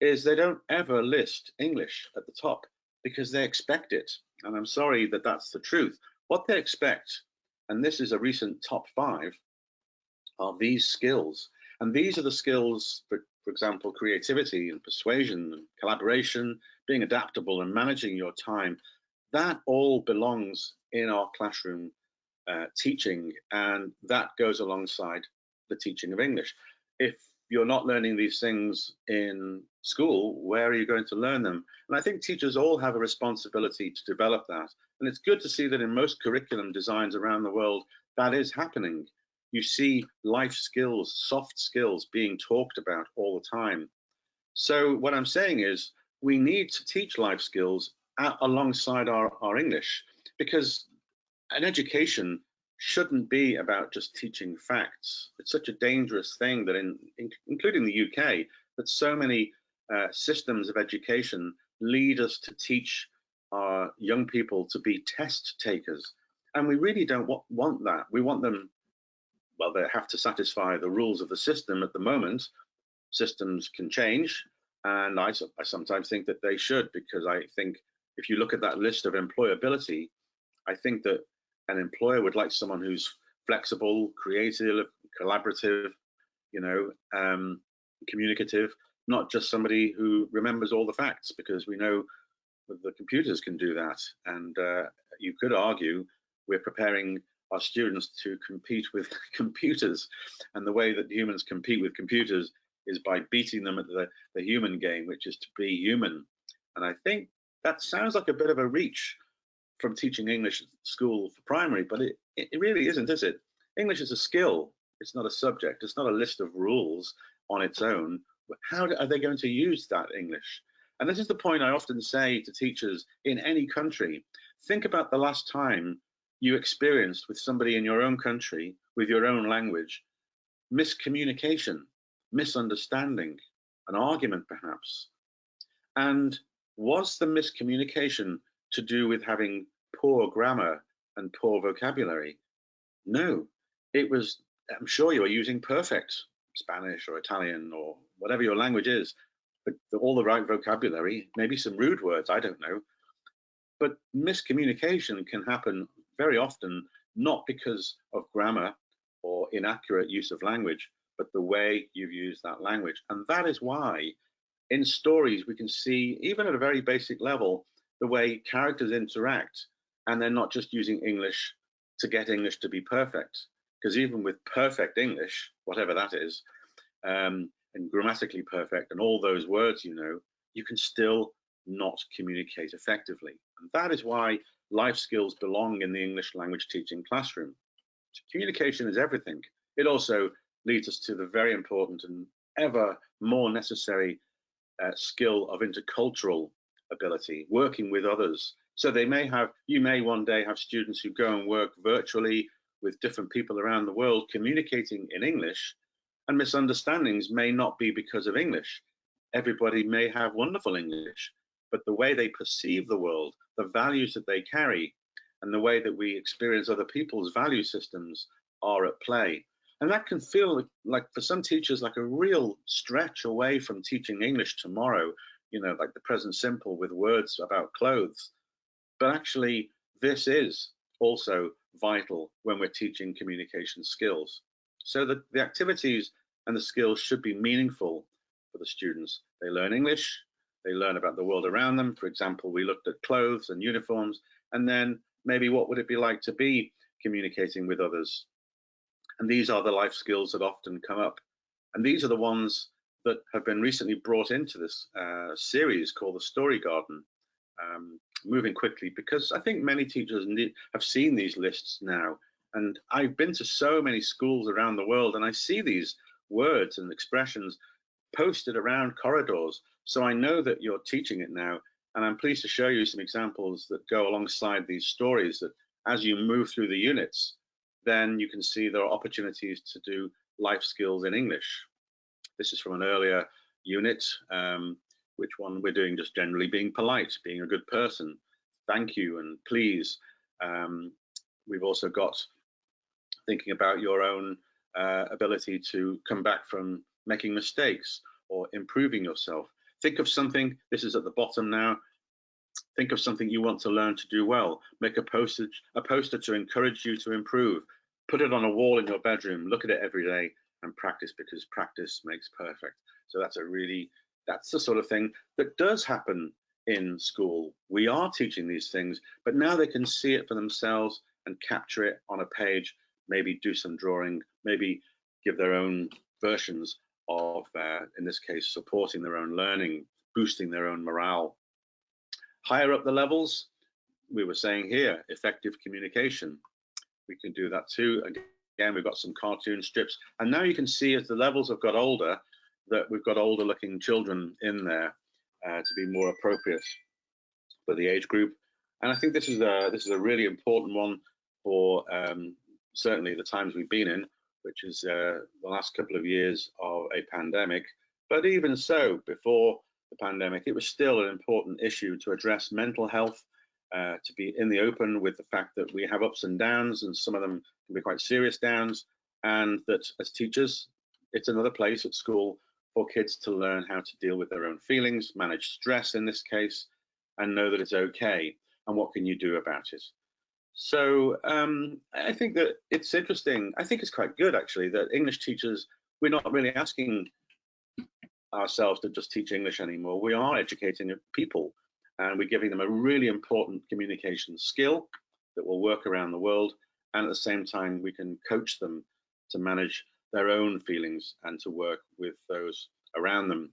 is they don't ever list English at the top because they expect it. And I'm sorry that that's the truth. What they expect, and this is a recent top 5, are these skills. And these are the skills, for example, creativity and persuasion and collaboration, being adaptable and managing your time. That all belongs in our classroom teaching, and that goes alongside the teaching of English. If you're not learning these things in school, where are you going to learn them? And I think teachers all have a responsibility to develop that. And it's good to see that in most curriculum designs around the world, that is happening. You see life skills, soft skills being talked about all the time. So what I'm saying is we need to teach life skills alongside our English, because an education shouldn't be about just teaching facts. It's such a dangerous thing that including the UK, that so many systems of education lead us to teach our young people to be test takers. And we really don't want that. We want them, well, they have to satisfy the rules of the system at the moment. Systems can change, and I sometimes think that they should, because I think if you look at that list of employability, I think that an employer would like someone who's flexible, creative, collaborative, communicative, not just somebody who remembers all the facts, because we know that the computers can do that. And you could argue we're preparing our students to compete with computers, and the way that humans compete with computers is by beating them at the human game, which is to be human. And I think that sounds like a bit of a reach from teaching English at school for primary, but it really isn't, is it? English is a skill. It's not a subject. It's not a list of rules on its own. How are they going to use that English? And this is the point I often say to teachers in any country. Think about the last time you experienced with somebody in your own country, with your own language, miscommunication, misunderstanding, an argument perhaps. And was the miscommunication to do with having poor grammar and poor vocabulary? No, it was, I'm sure you are using perfect Spanish or Italian or whatever your language is, but all the right vocabulary, maybe some rude words, I don't know. But miscommunication can happen very often, not because of grammar or inaccurate use of language, but the way you've used that language. And that is why in stories we can see, even at a very basic level, the way characters interact, and they're not just using English to get English to be perfect. Because even with perfect English, whatever that is, and grammatically perfect, and all those words, you can still not communicate effectively. And that is why life skills belong in the English language teaching classroom. Communication is everything. It also leads us to the very important and ever more necessary skill of intercultural ability, working with others. So you may one day have students who go and work virtually with different people around the world, communicating in English, and misunderstandings may not be because of English. Everybody may have wonderful English, but the way they perceive the world, the values that they carry, and the way that we experience other people's value systems are at play. And that can feel like, for some teachers, like a real stretch away from teaching English tomorrow, like the present simple with words about clothes. But actually, this is also vital when we're teaching communication skills. So the activities and the skills should be meaningful for the students. They learn English, they learn about the world around them. For example, we looked at clothes and uniforms, and then maybe what would it be like to be communicating with others? And these are the life skills that often come up. And these are the ones that have been recently brought into this series called the Story Garden. Moving quickly, because I think many teachers have seen these lists now. And I've been to so many schools around the world, and I see these words and expressions posted around corridors. So I know that you're teaching it now. And I'm pleased to show you some examples that go alongside these stories, that as you move through the units, then you can see there are opportunities to do life skills in English. This is from an earlier unit. Which one we're doing? Just generally being polite, being a good person, thank you and please. We've also got thinking about your own ability to come back from making mistakes or improving yourself. Think of something, this is at the bottom now, think of something you want to learn to do well. Make a poster to encourage you to improve. Put it on a wall in your bedroom, look at it every day and practice, because practice makes perfect. So that's the sort of thing that does happen in school. We are teaching these things, but now they can see it for themselves and capture it on a page, maybe do some drawing, maybe give their own versions of, in this case, supporting their own learning, boosting their own morale. Higher up the levels, we were saying here, effective communication. We can do that too. Again, we've got some cartoon strips. And now you can see as the levels have got older, that we've got older looking children in there. to be more appropriate for the age group. And I think this is a really important one for certainly the times we've been in, which is the last couple of years of a pandemic. But even so, before the pandemic, it was still an important issue to address mental health, to be in the open with the fact that we have ups and downs, and some of them can be quite serious downs, and that as teachers, it's another place at school for kids to learn how to deal with their own feelings, manage stress in this case, and know that it's okay, and what can you do about it. So I think that it's interesting. I think it's quite good, actually, that English teachers, we're not really asking ourselves to just teach English anymore. We are educating people, and we're giving them a really important communication skill that will work around the world, and at the same time we can coach them to manage their own feelings and to work with those around them.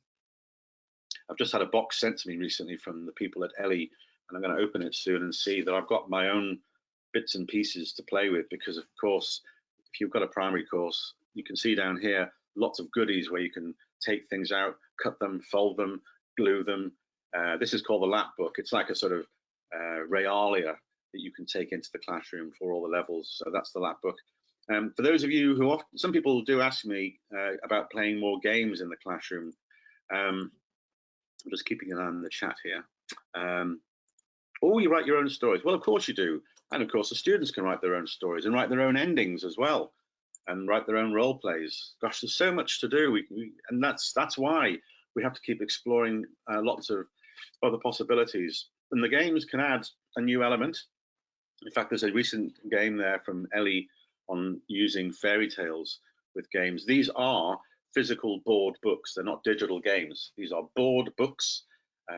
I've just had a box sent to me recently from the people at Ellie, and I'm going to open it soon and see that I've got my own bits and pieces to play with, because of course if you've got a primary course, you can see down here lots of goodies where you can take things out, cut them, fold them, glue them. This is called the lap book. It's like a sort of realia that you can take into the classroom for all the levels. So that's the lap book. For those of you who some people do ask me about playing more games in the classroom. I'm just keeping an eye on the chat here. Or you write your own stories. Well, of course you do. And of course the students can write their own stories and write their own endings as well, and write their own role plays. Gosh, there's so much to do. And that's why we have to keep exploring lots of other possibilities. And the games can add a new element. In fact, there's a recent game there from Ellie on using fairy tales with games. These are physical board books. They're not digital games. These are board books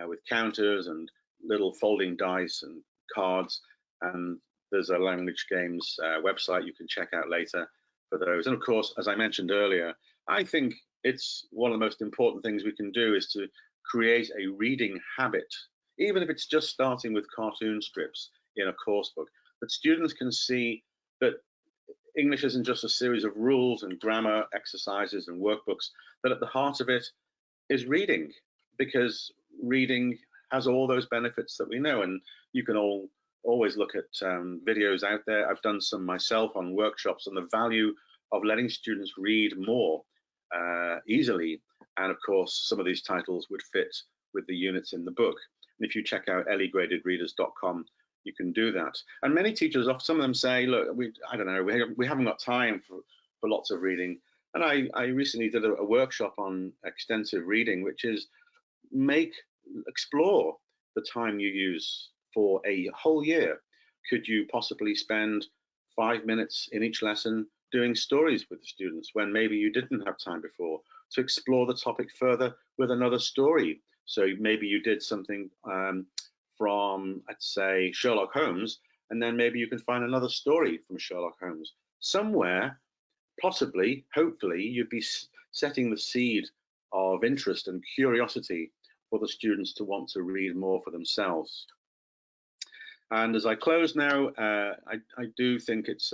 with counters and little folding dice and cards. And there's a language games website you can check out later for those. And of course, as I mentioned earlier, I think it's one of the most important things we can do is to create a reading habit, even if it's just starting with cartoon strips in a course book. But students can see that English isn't just a series of rules and grammar exercises and workbooks, that at the heart of it is reading, because reading has all those benefits that we know. And you can always look at videos out there. I've done some myself on workshops on the value of letting students read more easily. And of course, some of these titles would fit with the units in the book. And if you check out elliegradedreaders.com, you can do that. And many teachers, some of them say, look, I don't know, we haven't got time for lots of reading. And I recently did a workshop on extensive reading, which is explore the time you use for a whole year. Could you possibly spend 5 minutes in each lesson doing stories with the students when maybe you didn't have time before, to explore the topic further with another story? So maybe you did something from, let's say, Sherlock Holmes, and then maybe you can find another story from Sherlock Holmes. Somewhere, possibly, hopefully, you'd be setting the seed of interest and curiosity for the students to want to read more for themselves. And as I close now, I do think it's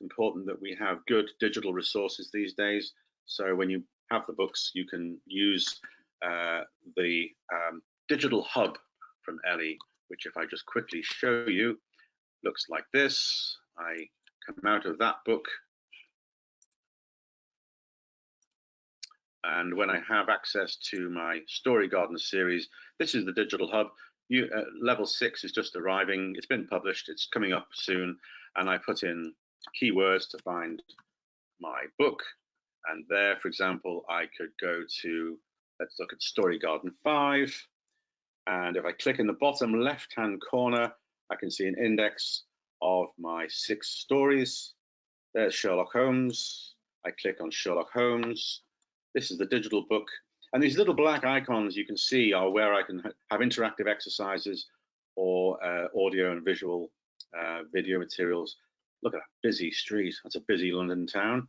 important that we have good digital resources these days. So when you have the books, you can use the digital hub from Ellie, which if I just quickly show you, looks like this. I come out of that book, and when I have access to my Story Garden series, this is the digital hub. Level 6 is just arriving. It's been published. It's coming up soon. And I put in keywords to find my book. And there, for example, I could go to, let's look at Story Garden 5. And if I click in the bottom left-hand corner, I can see an index of my 6 stories. There's Sherlock Holmes. I click on Sherlock Holmes. This is the digital book. And these little black icons you can see are where I can have interactive exercises or audio and visual video materials. Look at that busy street. That's a busy London town.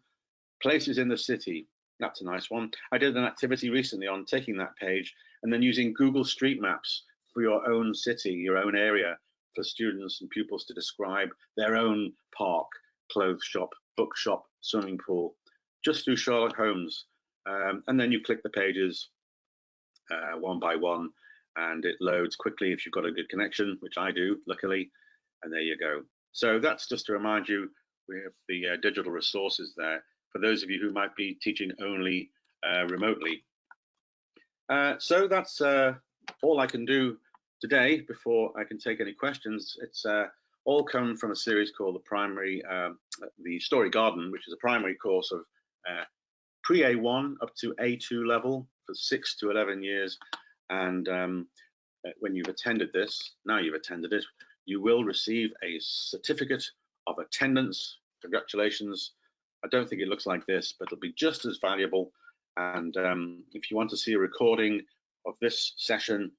Places in the city. That's a nice one. I did an activity recently on taking that page and then using Google Street Maps for your own city, your own area, for students and pupils to describe their own park, clothes shop, bookshop, swimming pool, just through Sherlock Holmes. And then you click the pages one by one, and it loads quickly if you've got a good connection, which I do, luckily, and there you go. So that's just to remind you, we have the digital resources there for those of you who might be teaching only remotely. So that's all I can do today before I can take any questions. It's all come from a series called the Story Garden, which is a primary course of pre-A1 up to A2 level for 6 to 11 years. And when you've attended this, now you've attended it, you will receive a certificate of attendance. Congratulations. I don't think it looks like this, but it'll be just as valuable. And if you want to see a recording of this session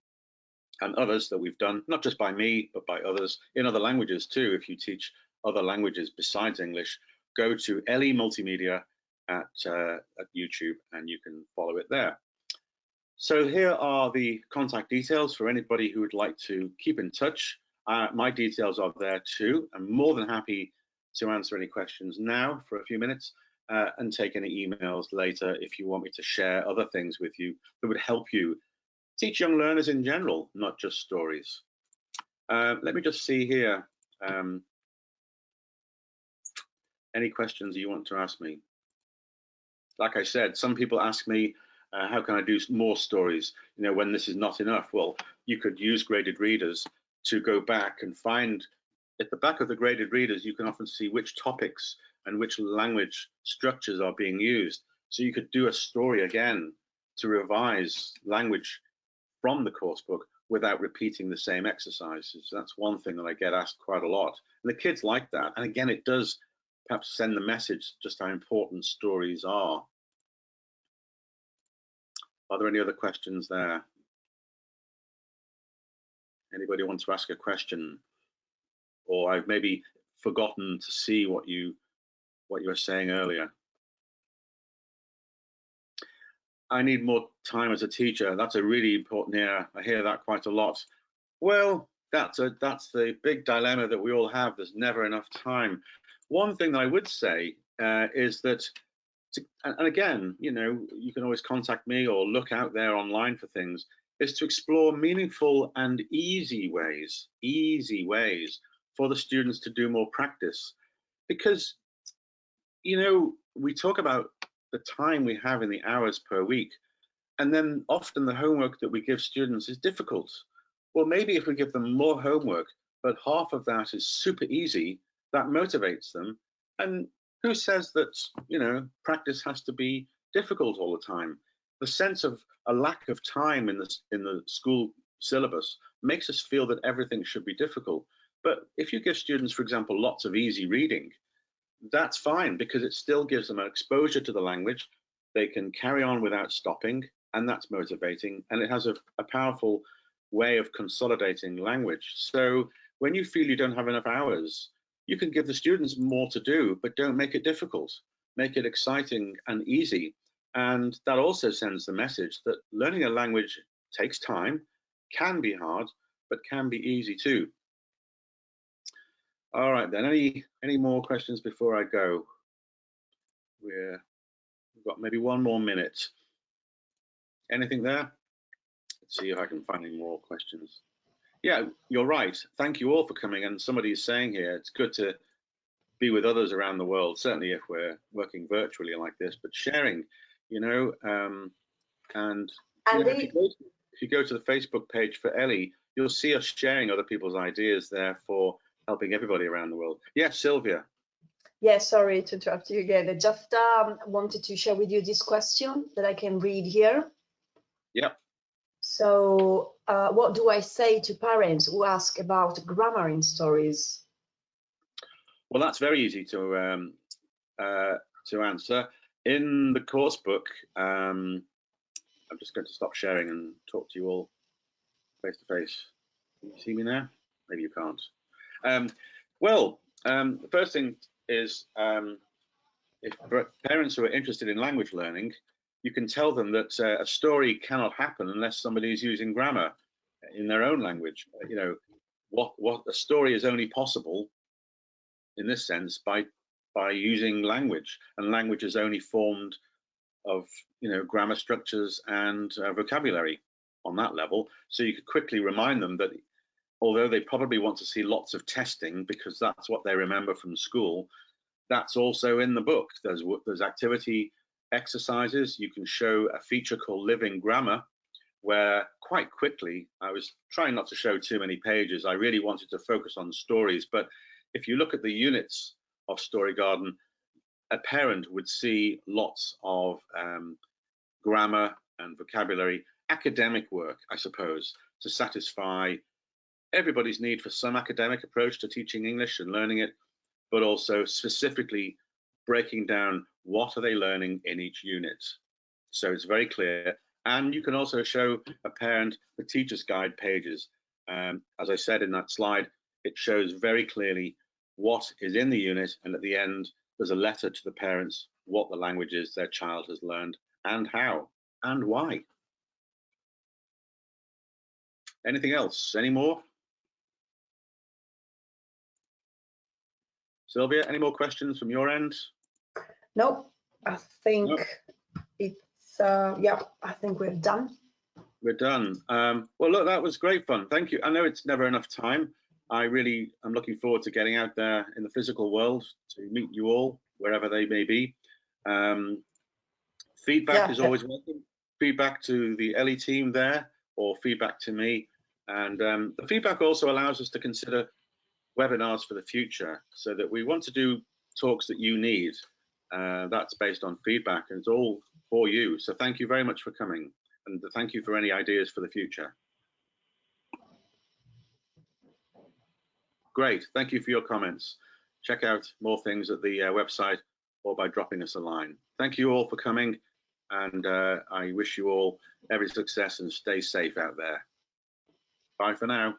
and others that we've done, not just by me, but by others in other languages too, if you teach other languages besides English, go to LE Multimedia at YouTube and you can follow it there. So here are the contact details for anybody who would like to keep in touch. My details are there too. I'm more than happy to answer any questions now for a few minutes and take any emails later if you want me to share other things with you that would help you teach young learners in general, not just stories. Let me just see here. Any questions you want to ask me? Like I said, some people ask me, how can I do more stories, you know, when this is not enough? Well, you could use graded readers to go back and find, at the back of the graded readers, you can often see which topics and which language structures are being used. So you could do a story again to revise language from the course book without repeating the same exercises. That's one thing that I get asked quite a lot. And the kids like that. And again, it does perhaps send the message just how important stories are. Are there any other questions there? Anybody want to ask a question? Or I've maybe forgotten to see what you were saying earlier. I need more time as a teacher. That's a really important area. I hear that quite a lot. Well, that's the big dilemma that we all have. There's never enough time. One thing that I would say is that, and again, you know, you can always contact me or look out there online for things, is to explore meaningful and easy ways for the students to do more practice. Because, you know, we talk about the time we have in the hours per week, and then often the homework that we give students is difficult. Well, maybe if we give them more homework, but half of that is super easy, that motivates them. And who says that, you know, practice has to be difficult all the time? The sense of a lack of time in the school syllabus makes us feel that everything should be difficult. But if you give students, for example, lots of easy reading, that's fine, because it still gives them an exposure to the language. They can carry on without stopping, and that's motivating, and it has a powerful way of consolidating language. So when you feel you don't have enough hours, you can give the students more to do, but don't make it difficult. Make it exciting and easy. And that also sends the message that learning a language takes time, can be hard, but can be easy too. All right then, any more questions before I go? We've got maybe one more minute. Anything there? Let's see if I can find any more questions. Yeah, you're right. Thank you all for coming. And somebody is saying here, it's good to be with others around the world, certainly if we're working virtually like this, but sharing, you know, and you know, if you go to the Facebook page for Ellie, you'll see us sharing other people's ideas there for helping everybody around the world. Yes, Sylvia. Yes, sorry to interrupt you again. I just wanted to share with you this question that I can read here. Yep. So what do I say to parents who ask about grammar in stories? Well, that's very easy to answer. In the course book, I'm just going to stop sharing and talk to you all face to face. Can you see me now? Maybe you can't. Well, the first thing is, if parents who are interested in language learning, you can tell them that a story cannot happen unless somebody is using grammar in their own language. You know, what a story is only possible in this sense by using language, and language is only formed of, you know, grammar structures and vocabulary. on that level. So you could quickly remind them that although they probably want to see lots of testing because that's what they remember from school, that's also in the book. There's activity exercises. You can show a feature called living grammar, where quite quickly, I was trying not to show too many pages. I really wanted to focus on stories, but if you look at the units of Story Garden, a parent would see lots of grammar and vocabulary, academic work, I suppose, to satisfy everybody's need for some academic approach to teaching English and learning it, but also specifically breaking down what are they learning in each unit. So it's very clear. And you can also show a parent the teacher's guide pages. As I said in that slide, it shows very clearly what is in the unit, and at the end, there's a letter to the parents what the language is their child has learned and how and why. Anything else? Any more? Sylvia, any more questions from your end? No, I think Nope. it's yeah, I think we're done. We're done. Well, look, that was great fun. Thank you. I know it's never enough time. I really am looking forward to getting out there in the physical world to meet you all, wherever they may be. Feedback is always welcome. Feedback to the Ellie team there, or feedback to me. And the feedback also allows us to consider webinars for the future, so that we want to do talks that you need. That's based on feedback, and it's all for you. So thank you very much for coming, and thank you for any ideas for the future. Great, thank you for your comments. Check out more things at the website or by dropping us a line. Thank you all for coming, and I wish you all every success and stay safe out there. Bye for now.